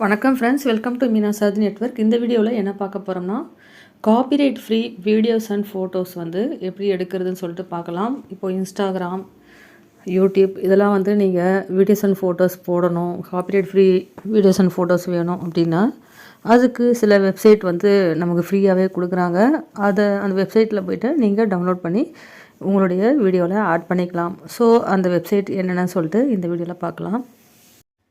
வணக்கம் friends, welcome to Meena சாதி network. இந்த வீடியோவில் என்ன பார்க்க போகிறோம்னா, copyright free videos and photos வந்து எப்படி எடுக்கிறதுன்னு சொல்லிட்டு பார்க்கலாம். இப்போ இன்ஸ்டாகிராம், யூடியூப் இதெல்லாம் வந்து நீங்கள் வீடியோஸ் அண்ட் ஃபோட்டோஸ் போடணும், copyright free videos and photos வேணும் அப்படின்னா அதுக்கு சில வெப்சைட் வந்து நமக்கு ஃப்ரீயாகவே கொடுக்குறாங்க. அந்த வெப்சைட்டில் போய்ட்டு நீங்கள் டவுன்லோட் பண்ணி உங்களுடைய வீடியோவில் ஆட் பண்ணிக்கலாம். ஸோ அந்த வெப்சைட் என்னென்னு சொல்லிட்டு இந்த வீடியோவில் பார்க்கலாம்.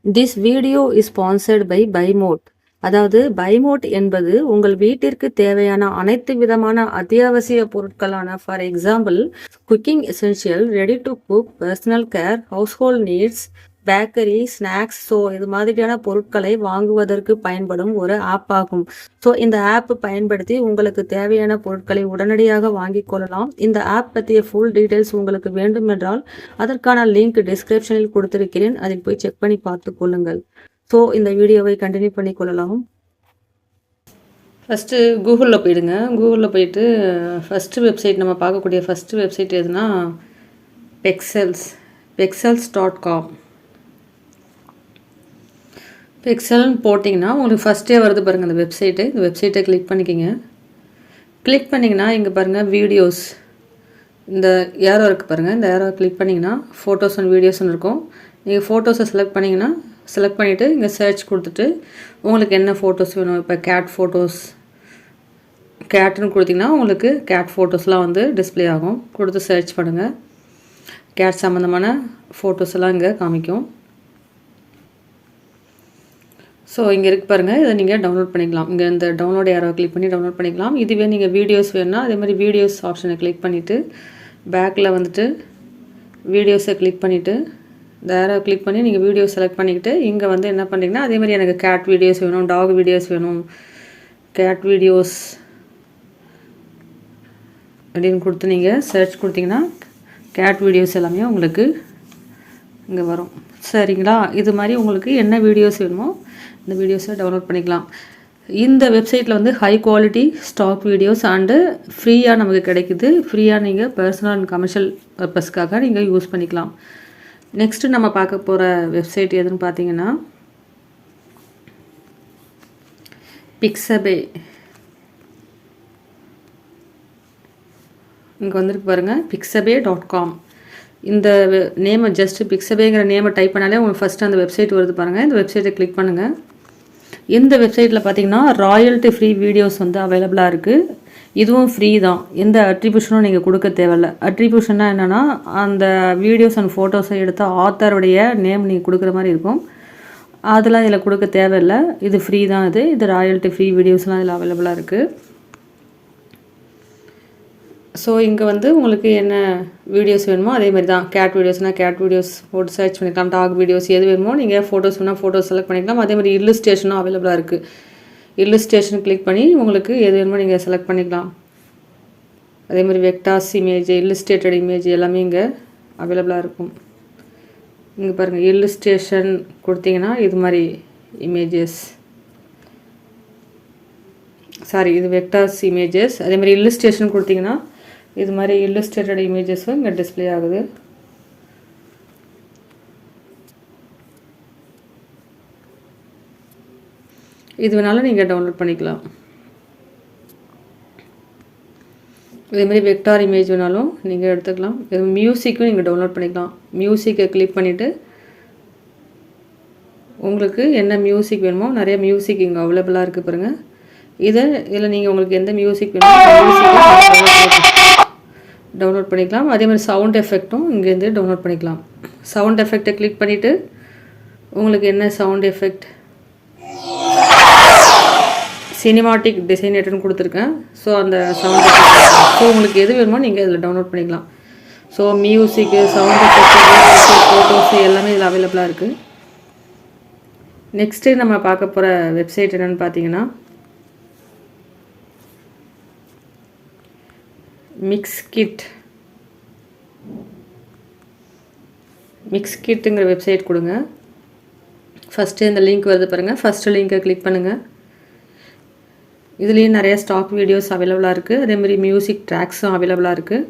This video is sponsored by பைமோட். அதாவது பைமோட் என்பது உங்கள் வீட்டிற்கு தேவையான அனைத்து விதமான அத்தியாவசிய பொருட்களான for example cooking essential, ready to cook, personal care, household needs, bakery, snacks, so இது மாதிரியான பொருட்களை வாங்குவதற்கு பயன்படும் ஒரு ஆப் ஆகும். ஸோ இந்த ஆப் பயன்படுத்தி உங்களுக்கு தேவையான பொருட்களை உடனடியாக வாங்கிக் கொள்ளலாம். இந்த ஆப் பற்றிய ஃபுல் டீட்டெயில்ஸ் உங்களுக்கு வேண்டும் என்றால் அதற்கான லிங்க் டிஸ்கிரிப்ஷனில் கொடுத்திருக்கிறேன், அதில் போய் செக் பண்ணி பார்த்து கொள்ளுங்கள். ஸோ இந்த வீடியோவை கண்டினியூ பண்ணி கொள்ளலாம். ஃபஸ்ட்டு கூகுளில் போயிடுங்க. கூகுளில் போயிட்டு ஃபஸ்ட்டு வெப்சைட் நம்ம பார்க்கக்கூடிய ஃபஸ்ட்டு வெப்சைட் எதுனா pexels.com. பெக்சல்னு போட்டிங்கன்னா உங்களுக்கு ஃபஸ்ட்டே வருது பாருங்கள் அந்த வெப்சைட்டு. இந்த வெப்சைட்டை கிளிக் பண்ணிக்கிங்க. கிளிக் பண்ணிங்கன்னா இங்கே பாருங்கள் வீடியோஸ், இந்த ஏரோ இருக்குது பாருங்கள். இந்த ஏரோ கிளிக் பண்ணிங்கன்னா ஃபோட்டோஸ் அண்ட் வீடியோஸ்னு இருக்கும். நீங்கள் ஃபோட்டோஸை செலக்ட் பண்ணிங்கன்னா செலக்ட் பண்ணிவிட்டு இங்கே சர்ச் கொடுத்துட்டு உங்களுக்கு என்ன ஃபோட்டோஸ் வேணும். இப்போ கேட் ஃபோட்டோஸ், கேட்டுன்னு கொடுத்திங்கன்னா உங்களுக்கு கேட் ஃபோட்டோஸ்லாம் வந்து டிஸ்பிளே ஆகும். கொடுத்து சர்ச் பண்ணுங்கள். கேட் சம்மந்தமான ஃபோட்டோஸ் எல்லாம் இங்கே காமிக்கும். ஸோ இங்கே இருக்கு பாருங்கள், இதை நீங்கள் டவுன்லோட் பண்ணிக்கலாம். இங்கே இந்த டவுன்லோட் ஏரோ கிளிக் பண்ணி டவுன்லோட் பண்ணிக்கலாம். இதுவே நீங்கள் வீடியோஸ் வேணும்னா அதே மாதிரி வீடியோஸ் ஆப்ஷனை கிளிக் பண்ணிவிட்டு பேக்கில் வந்துட்டு வீடியோஸை கிளிக் பண்ணிவிட்டு இந்த ஏரோ கிளிக் பண்ணி நீங்கள் வீடியோ செலக்ட் பண்ணிக்கிட்டு இங்கே வந்து என்ன பண்ணிங்கன்னா அதே மாதிரி எனக்கு கேட் வீடியோஸ் வேணும், டாக் வீடியோஸ் வேணும், கேட் வீடியோஸ் அப்படின்னு கொடுத்து நீங்கள் சர்ச் கொடுத்தீங்கன்னா கேட் வீடியோஸ் எல்லாமே உங்களுக்கு இங்கே வரும். சரிங்களா? இது மாதிரி உங்களுக்கு என்ன வீடியோஸ் வேணுமோ இந்த வீடியோஸை டவுன்லோட் பண்ணிக்கலாம். இந்த வெப்சைட்டில் வந்து high quality stock videos and ஃப்ரீயாக நமக்கு கிடைக்குது. ஃப்ரீயாக நீங்கள் பர்சனல் அண்ட் கமர்ஷியல் பர்பஸ்க்காக நீங்கள் யூஸ் பண்ணிக்கலாம். நெக்ஸ்ட்டு நம்ம பார்க்க போகிற வெப்சைட் எதுன்னு பார்த்தீங்கன்னா பிக்ஸபே. இங்கே வந்துருக்கு பாருங்கள், pixabay.com. இந்த நேமை ஜஸ்ட்டு பிக்ஸபேங்கிற நேமை டைப் பண்ணாலே உங்களுக்கு ஃபஸ்ட்டு அந்த வெப்சைட் வருது பாருங்கள். இந்த வெப்சைட்டை கிளிக் பண்ணுங்கள். இந்த வெப்சைட்டில் பார்த்தீங்கன்னா ராயல்ட்டி ஃப்ரீ வீடியோஸ் வந்து அவைலபிளாக இருக்குது. இதுவும் ஃப்ரீ தான், எந்த அட்ரிபியூஷனும் நீங்கள் கொடுக்க தேவையில்லை. அட்ரிபியூஷன்னா என்னென்னா அந்த வீடியோஸ் அண்ட் ஃபோட்டோஸை எடுத்த ஆத்தருடைய நேம் நீங்கள் கொடுக்குற மாதிரி இருக்கும். அதெல்லாம் இதில் கொடுக்க தேவையில்லை. இது ஃப்ரீ தான். இது ராயல்ட்டி ஃப்ரீ வீடியோஸ்லாம் இதில் அவைலபிளாக இருக்குது. ஸோ இங்கே வந்து உங்களுக்கு என்ன வீடியோஸ் வேணுமோ அதே மாதிரி தான். கேட் வீடியோஸ்னால் கேட் வீடியோஸ் போட்டு சர்ச் பண்ணிக்கலாம். டாக் வீடியோஸ் எது வேணுமோ நீங்கள் ஃபோட்டோஸ் வேணால் ஃபோட்டோஸ் செலக்ட் பண்ணிக்கலாம். அதே மாதிரி இல்லுஸ்ட்ரேஷனும் அவைலபிளாக இருக்குது. இல்லுஸ்ட்ரேஷன் கிளிக் பண்ணி உங்களுக்கு எது வேணுமோ நீங்கள் செலக்ட் பண்ணிக்கலாம். அதே மாதிரி வெக்டார்ஸ் இமேஜ், இல்லுஸ்ட்ரேட்டட் இமேஜ் எல்லாமே இங்கே அவைலபிளாக இருக்கும். இங்கே பாருங்கள், இல்லுஸ்ட்ரேஷன் கொடுத்தீங்கன்னா இது மாதிரி இமேஜஸ், இது வெக்டார்ஸ் இமேஜஸ். அதே மாதிரி இல்லுஸ்ட்ரேஷன் கொடுத்தீங்கன்னா இது மாதிரி இல்லுஸ்ட்ரேட்டட் இமேஜஸும் இங்கே டிஸ்பிளே ஆகுது. இது வேணாலும் நீங்கள் டவுன்லோட் பண்ணிக்கலாம். இதேமாதிரி வெக்டார் இமேஜ் வேணாலும் நீங்கள் எடுத்துக்கலாம். மியூசிக்கும் நீங்கள் டவுன்லோட் பண்ணிக்கலாம். மியூசிக்கை கிளிக் பண்ணிவிட்டு உங்களுக்கு என்ன மியூசிக் வேணுமோ நிறைய மியூசிக் இங்கே அவைலபிளாக இருக்குது பாருங்கள். இதில் நீங்கள் உங்களுக்கு எந்த மியூசிக் வேணுமோ டவுன்லோட் பண்ணிக்கலாம். அதே மாதிரி சவுண்ட் எஃபெக்ட்டும் இங்கேருந்து டவுன்லோட் பண்ணிக்கலாம். சவுண்ட் எஃபெக்டை கிளிக் பண்ணிவிட்டு உங்களுக்கு என்ன சவுண்ட் எஃபெக்ட், சினிமாட்டிக் டிசைனேட்டர்னு கொடுத்துருக்கேன். ஸோ அந்த சவுண்ட் எஃபெக்ட் ஸோ உங்களுக்கு எது வேணுமோ நீங்கள் இதில் டவுன்லோட் பண்ணிக்கலாம். ஸோ மியூசிக்கு, சவுண்ட் எஃபெக்ட், ஃபோட்டோஸு எல்லாமே இதில் அவைலபிளாக இருக்குது. நெக்ஸ்ட்டு நம்ம பார்க்க போகிற வெப்சைட் என்னென்னு பார்த்தீங்கன்னா மிக்ஸ்கிட்டுங்கிற வெப்சைட் கொடுங்க. ஃபஸ்ட்டு இந்த லிங்க் வருது பாருங்கள். ஃபஸ்ட்டு லிங்க்கை கிளிக் பண்ணுங்கள். இதுலேயும் நிறைய ஸ்டாக் வீடியோஸ் அவைலபிளாக இருக்குது. அதேமாதிரி மியூசிக் ட்ராக்ஸும் அவைலபிளாக இருக்குது.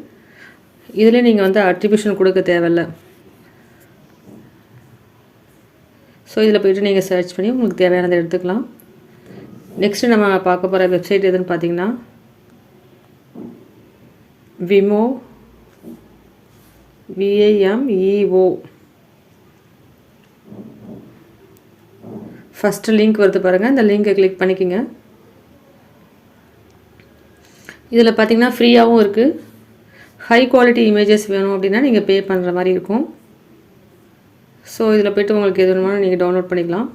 இதுலேயும் நீங்கள் வந்து அட்ரிபியூஷன் கொடுக்க தேவையில்லை. ஸோ இதில் போய்ட்டு நீங்கள் சர்ச் பண்ணி உங்களுக்கு தேவையானதை எடுத்துக்கலாம். நெக்ஸ்ட்டு நம்ம பார்க்க போகிற வெப்சைட் எதுன்னு பார்த்தீங்கன்னா விமோ, VIMEO. ஃபஸ்ட்டு லிங்க் வருது பாருங்கள், இந்த லிங்கை கிளிக் பண்ணிக்கோங்க. இதில் பார்த்தீங்கன்னா ஃப்ரீயாகவும் இருக்குது. ஹை குவாலிட்டி இமேஜஸ் வேணும் அப்படின்னா நீங்கள் பே பண்ணுற மாதிரி இருக்கும். ஸோ இதில் போய்ட்டு உங்களுக்கு எது வேணுமாலும் நீங்கள் டவுன்லோட் பண்ணிக்கலாம்.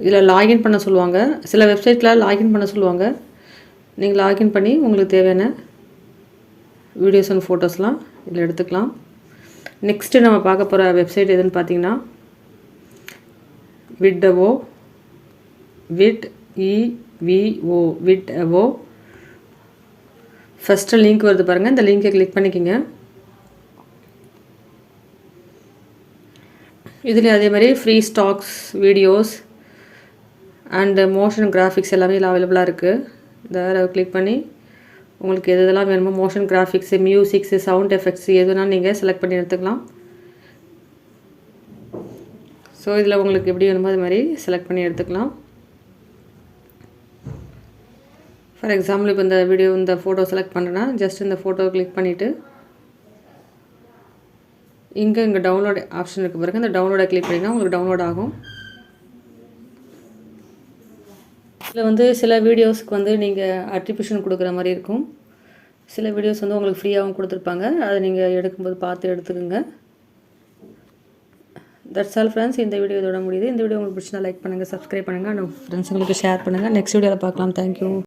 இதில் லாகின் பண்ண சொல்லுவாங்க, சில வெப்சைட்டில் லாகின் பண்ண சொல்லுவாங்க. நீங்கள் லாகின் பண்ணி உங்களுக்கு தேவையான வீடியோஸ் அண்ட் ஃபோட்டோஸ்லாம் இதில் எடுத்துக்கலாம். நெக்ஸ்ட்டு நம்ம பார்க்க போகிற வெப்சைட் எதுன்னு பார்த்தீங்கன்னா விட்எவோ, விட்எவோ. ஃபஸ்ட்டு லிங்க் வருது பாருங்கள், இந்த லிங்கை கிளிக் பண்ணிக்கோங்க. இதில் அதே மாதிரி free stocks videos and motion graphics எல்லாமே இதில் அவைலபிளாக இருக்குது. இதை கிளிக் பண்ணி உங்களுக்கு எது எதெல்லாம் வேணுமோ motion graphics, musics, sound effects எது வேணாலும் நீங்கள் செலக்ட் பண்ணி எடுத்துக்கலாம். ஸோ இதில் உங்களுக்கு எப்படி வேணுமோ அது மாதிரி செலக்ட் பண்ணி எடுத்துக்கலாம். ஃபார் எக்ஸாம்பிள் இப்போ இந்த ஃபோட்டோ செலக்ட் பண்ணுறேன்னா ஜஸ்ட் இந்த ஃபோட்டோவை கிளிக் பண்ணிவிட்டு இங்கே டவுன்லோட் ஆப்ஷன் இருக்குது பாருங்கள், இந்த டவுன்லோடை கிளிக் பண்ணிங்கன்னா உங்களுக்கு டவுன்லோட் ஆகும். இதில் சில வீடியோஸ்க்கு நீங்கள் அட்ரிபியூஷன் கொடுக்குற மாதிரி இருக்கும். சில வீடியோஸ் உங்களுக்கு ஃப்ரீயாகவும் கொடுத்துருப்பாங்க, அதை நீங்கள் எடுக்கும்போது பார்த்து எடுத்துக்கோங்க. That's all friends. இந்த வீடியோ இதோட முடியுது. இந்த வீடியோ உங்களுக்கு பிடிச்சினா லைக் பண்ணுங்கள், சப்ஸ்கிரைப் பண்ணுங்கள், உங்கள் ஃப்ரெண்ட்ஸுங்களுக்கு ஷேர் பண்ணுங்கள். நெக்ஸ்ட் வீடியோவில் பார்க்கலாம். தேங்க்யூ.